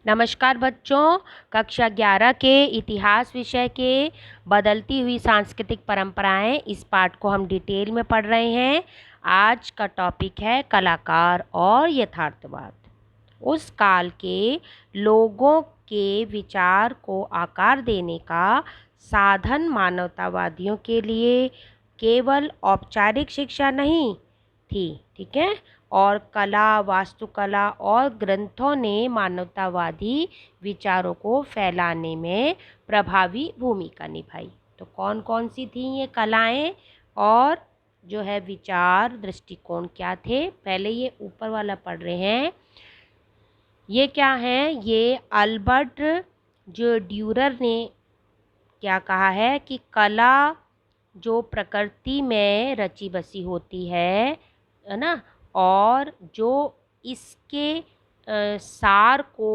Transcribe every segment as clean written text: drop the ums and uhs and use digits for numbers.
नमस्कार बच्चों। कक्षा 11 के इतिहास विषय के बदलती हुई सांस्कृतिक परंपराएं, इस पाठ को हम डिटेल में पढ़ रहे हैं। आज का टॉपिक है कलाकार और यथार्थवाद। उस काल के लोगों के विचार को आकार देने का साधन मानवतावादियों के लिए केवल औपचारिक शिक्षा नहीं थी, ठीक है, और कला, वास्तुकला और ग्रंथों ने मानवतावादी विचारों को फैलाने में प्रभावी भूमिका निभाई। तो कौन कौन सी थी ये कलाएं और जो है विचार, दृष्टिकोण क्या थे? पहले ये ऊपर वाला पढ़ रहे हैं। ये क्या है? ये अल्बर्ट जो ड्यूरर ने क्या कहा है कि कला जो प्रकृति में रची बसी होती है ना, और जो इसके सार को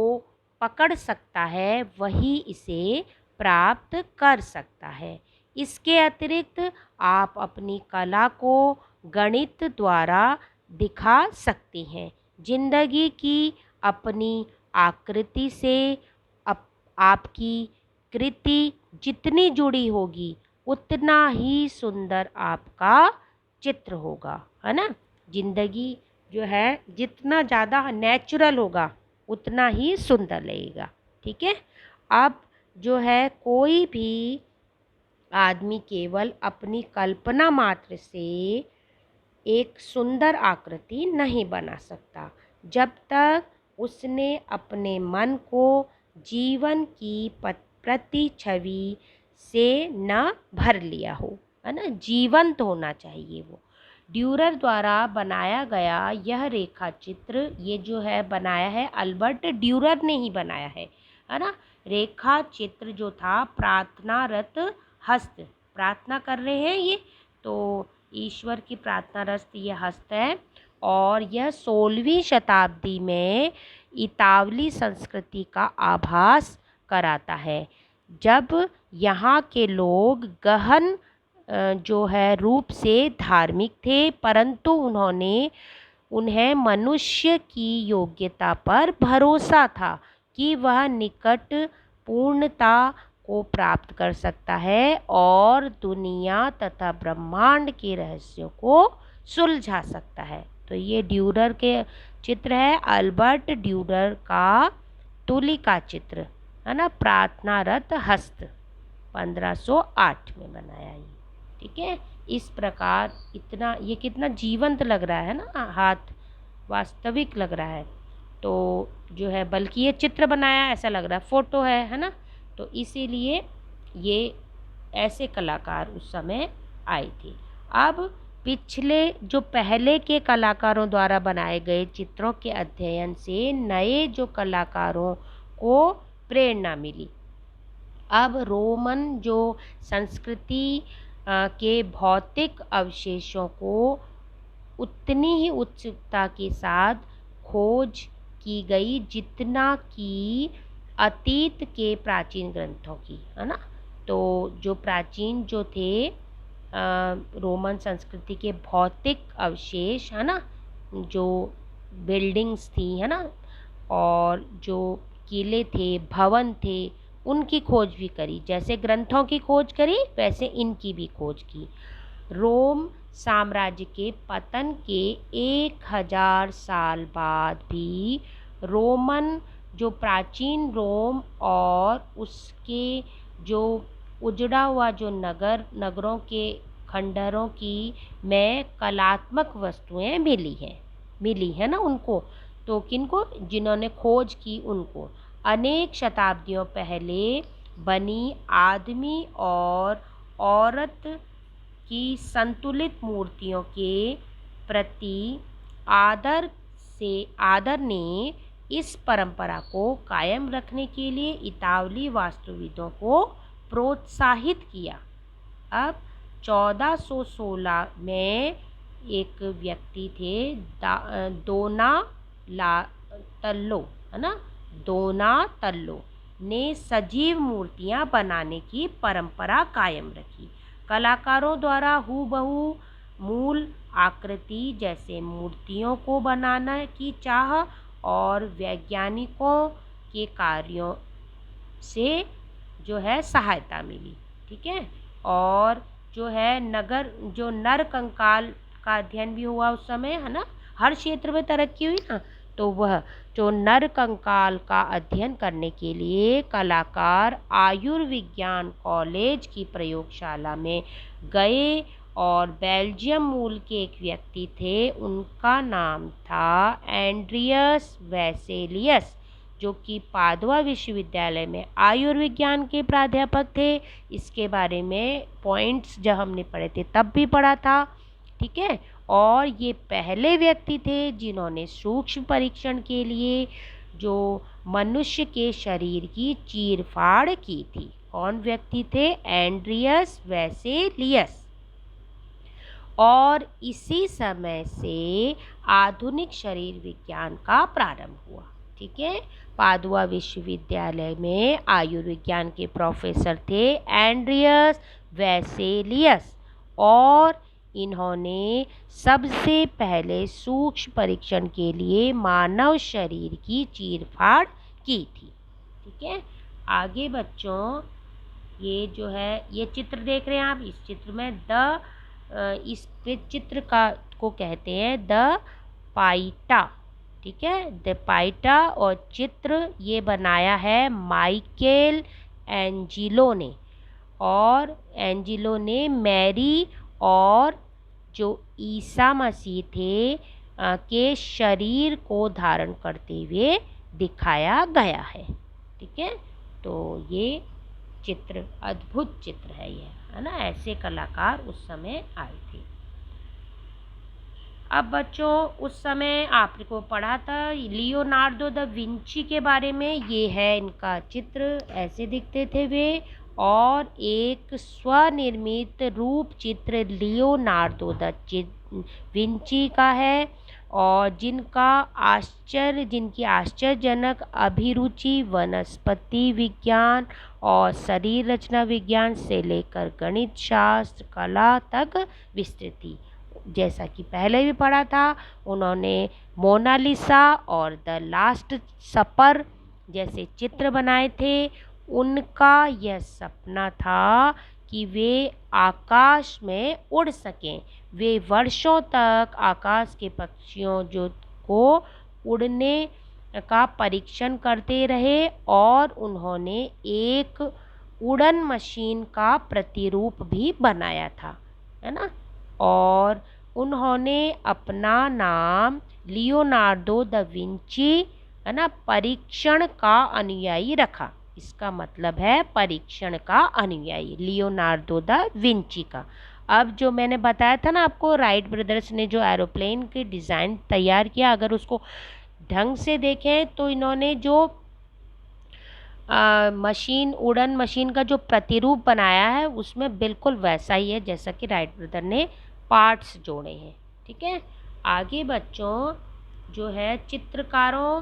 पकड़ सकता है वही इसे प्राप्त कर सकता है। इसके अतिरिक्त आप अपनी कला को गणित द्वारा दिखा सकती हैं। जिंदगी की अपनी आकृति से आपकी कृति जितनी जुड़ी होगी उतना ही सुंदर आपका चित्र होगा, है ना। जिंदगी जो है जितना ज़्यादा नेचुरल होगा उतना ही सुंदर लगेगा, ठीक है। अब जो है कोई भी आदमी केवल अपनी कल्पना मात्र से एक सुंदर आकृति नहीं बना सकता जब तक उसने अपने मन को जीवन की प्रति छवि से न भर लिया हो, है ना। जीवंत होना चाहिए वो। ड्यूरर द्वारा बनाया गया यह रेखा चित्र, ये जो है बनाया है अल्बर्ट ड्यूरर ने ही बनाया है ना। रेखा चित्र जो था प्रार्थनारत हस्त, प्रार्थना कर रहे हैं ये, तो ईश्वर की प्रार्थनारत ये हस्त है। और यह 16वीं शताब्दी में इतावली संस्कृति का आभास कराता है, जब यहाँ के लोग गहन जो है रूप से धार्मिक थे, परंतु उन्हें मनुष्य की योग्यता पर भरोसा था कि वह निकट पूर्णता को प्राप्त कर सकता है और दुनिया तथा ब्रह्मांड के रहस्यों को सुलझा सकता है। तो ये ड्यूरर के चित्र है, अल्बर्ट ड्यूरर का तुलिका चित्र, है ना, प्रार्थनारत हस्त, 1508 में बनाया ये, ठीक है। इस प्रकार इतना ये कितना जीवंत लग रहा है ना, हाथ वास्तविक लग रहा है। तो जो है बल्कि ये चित्र बनाया ऐसा लग रहा है, फोटो है ना। तो इसीलिए ये ऐसे कलाकार उस समय आए थे। अब पिछले जो पहले के कलाकारों द्वारा बनाए गए चित्रों के अध्ययन से नए जो कलाकारों को प्रेरणा मिली। अब रोमन जो संस्कृति के भौतिक अवशेषों को उतनी ही उत्सुकता के साथ खोज की गई जितना कि अतीत के प्राचीन ग्रंथों की, है ना। तो जो प्राचीन जो थे रोमन संस्कृति के भौतिक अवशेष, है ना, जो बिल्डिंग्स थी, है ना, और जो किले थे, भवन थे, उनकी खोज भी करी। जैसे ग्रंथों की खोज करी वैसे इनकी भी खोज की। रोम साम्राज्य के पतन के 1000 साल बाद भी रोमन जो प्राचीन रोम और उसके जो उजड़ा हुआ जो नगरों के खंडहरों की में कलात्मक वस्तुएं मिली है ना उनको। तो किनको? जिन्होंने खोज की उनको। अनेक शताब्दियों पहले बनी आदमी और औरत की संतुलित मूर्तियों के प्रति आदर ने इस परंपरा को कायम रखने के लिए इतावली वास्तुविदों को प्रोत्साहित किया। अब 1416 में एक व्यक्ति थे दोनातल्लो, है ना, दोनातल्लो ने सजीव मूर्तियां बनाने की परंपरा कायम रखी। कलाकारों द्वारा हूबहू मूल आकृति जैसे मूर्तियों को बनाने की चाह और वैज्ञानिकों के कार्यों से जो है सहायता मिली। ठीक है, और जो है नर कंकाल का अध्ययन भी हुआ उस समय, है ना। हर क्षेत्र में तरक्की हुई ना, तो वह जो नर कंकाल का अध्ययन करने के लिए कलाकार आयुर्विज्ञान कॉलेज की प्रयोगशाला में गए, और बेल्जियम मूल के एक व्यक्ति थे, उनका नाम था एंड्रियस वेसेलियस, जो कि पादुआ विश्वविद्यालय में आयुर्विज्ञान के प्राध्यापक थे। इसके बारे में पॉइंट्स जब हमने पढ़े थे तब भी पढ़ा था। ठीक है, और ये पहले व्यक्ति थे जिन्होंने सूक्ष्म परीक्षण के लिए जो मनुष्य के शरीर की चीरफाड़ की थी। कौन व्यक्ति थे? एंड्रियस वेसेलियस। और इसी समय से आधुनिक शरीर विज्ञान का प्रारंभ हुआ। ठीक है, पादुआ विश्वविद्यालय में आयुर्विज्ञान के प्रोफेसर थे एंड्रियस वेसेलियस, और इन्होंने सबसे पहले सूक्ष्म परीक्षण के लिए मानव शरीर की चीरफाड़ की थी। ठीक है, आगे बच्चों, ये जो है ये चित्र देख रहे हैं आप, इस चित्र में इस चित्र को कहते हैं द पाइटा। ठीक है, द पाइटा, और चित्र ये बनाया है माइकल एंजिलो ने, और एंजिलो ने मैरी और जो ईसा मसीह थे के शरीर को धारण करते हुए दिखाया गया है। ठीक है, तो ये चित्र अद्भुत चित्र है ये, है ना। ऐसे कलाकार उस समय आए थे। अब बच्चों, उस समय आपको पढ़ा था लियोनार्डो दा विंची के बारे में। ये है इनका चित्र, ऐसे दिखते थे वे, और एक स्वनिर्मित रूप चित्र लियोनार्डो दा विंची का है, और जिनकी आश्चर्यजनक अभिरुचि वनस्पति विज्ञान और शरीर रचना विज्ञान से लेकर गणित शास्त्र कला तक विस्तृत थी। जैसा कि पहले भी पढ़ा था, उन्होंने मोनालिसा और द लास्ट सपर जैसे चित्र बनाए थे। उनका यह सपना था कि वे आकाश में उड़ सकें। वे वर्षों तक आकाश के पक्षियों को उड़ने का परीक्षण करते रहे, और उन्होंने एक उड़न मशीन का प्रतिरूप भी बनाया था, है ना। और उन्होंने अपना नाम लियोनार्डो दा विंची, है ना, परीक्षण का अनुयायी रखा। इसका मतलब है परीक्षण का अनुयायी, लियोनार्डो दा विंची का। अब जो मैंने बताया था ना आपको, राइट ब्रदर्स ने जो एरोप्लेन के डिज़ाइन तैयार किया, अगर उसको ढंग से देखें तो इन्होंने जो उड़न मशीन का जो प्रतिरूप बनाया है, उसमें बिल्कुल वैसा ही है जैसा कि राइट ब्रदर ने पार्ट्स जोड़े हैं। ठीक है, आगे बच्चों, जो है चित्रकारों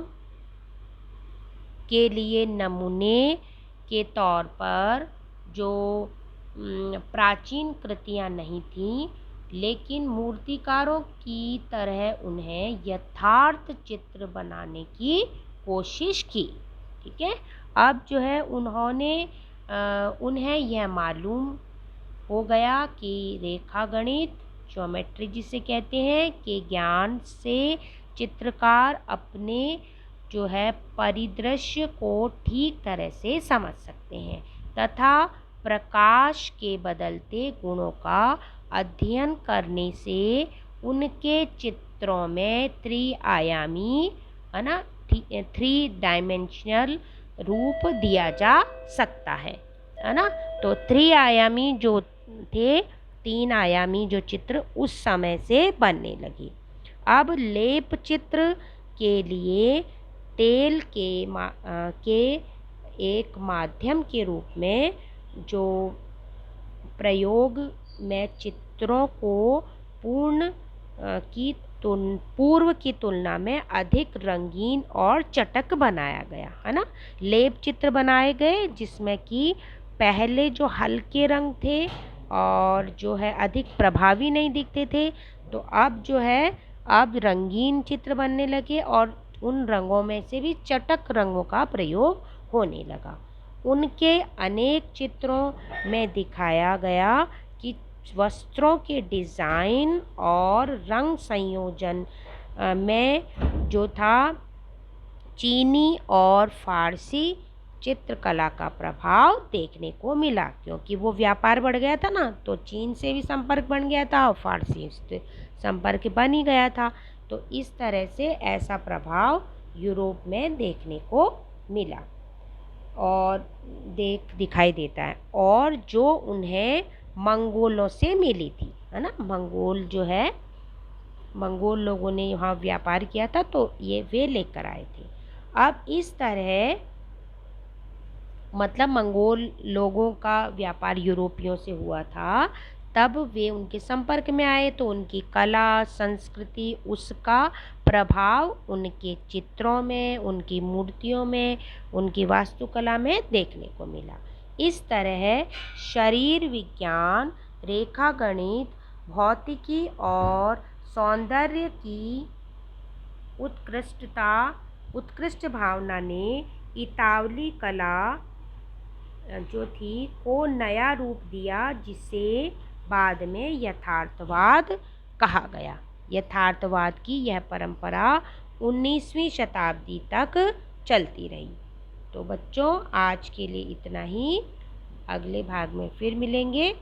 के लिए नमूने के तौर पर जो प्राचीन कृतियाँ नहीं थीं, लेकिन मूर्तिकारों की तरह उन्हें यथार्थ चित्र बनाने की कोशिश की। ठीक है, अब जो है उन्हें यह मालूम हो गया कि रेखा गणित, ज्योमेट्री जिसे कहते हैं, के ज्ञान से चित्रकार अपने जो है परिदृश्य को ठीक तरह से समझ सकते हैं, तथा प्रकाश के बदलते गुणों का अध्ययन करने से उनके चित्रों में त्रिआयामी, है ना, 3 डायमेंशनल रूप दिया जा सकता है ना। तो त्रिआयामी जो थे, 3 आयामी जो चित्र उस समय से बनने लगे। अब लेप चित्र के लिए तेल के एक माध्यम के रूप में जो प्रयोग में चित्रों को पूर्व की तुलना में अधिक रंगीन और चटक बनाया गया, है ना। लेप चित्र बनाए गए जिसमें कि पहले जो हल्के रंग थे और जो है अधिक प्रभावी नहीं दिखते थे, तो अब जो है अब रंगीन चित्र बनने लगे, और उन रंगों में से भी चटक रंगों का प्रयोग होने लगा। उनके अनेक चित्रों में दिखाया गया कि वस्त्रों के डिज़ाइन और रंग संयोजन में जो था चीनी और फारसी चित्रकला का प्रभाव देखने को मिला, क्योंकि वो व्यापार बढ़ गया था ना, तो चीन से भी संपर्क बन गया था और फारसी से संपर्क बन ही गया था। तो इस तरह से ऐसा प्रभाव यूरोप में देखने को मिला और दिखाई देता है। और जो उन्हें मंगोलों से मिली थी, है ना, मंगोल जो है, मंगोल लोगों ने यहाँ व्यापार किया था, तो ये वे लेकर आए थे। अब इस तरह मतलब मंगोल लोगों का व्यापार यूरोपियों से हुआ था, तब वे उनके संपर्क में आए तो उनकी कला संस्कृति, उसका प्रभाव उनके चित्रों में, उनकी मूर्तियों में, उनकी वास्तुकला में देखने को मिला। इस तरह शरीर विज्ञान, रेखा गणित, भौतिकी और सौंदर्य की उत्कृष्ट भावना ने इतावली कला जो थी को नया रूप दिया, जिसे बाद में यथार्थवाद कहा गया। यथार्थवाद की यह परंपरा 19वीं शताब्दी तक चलती रही। तो बच्चों, आज के लिए इतना ही। अगले भाग में फिर मिलेंगे।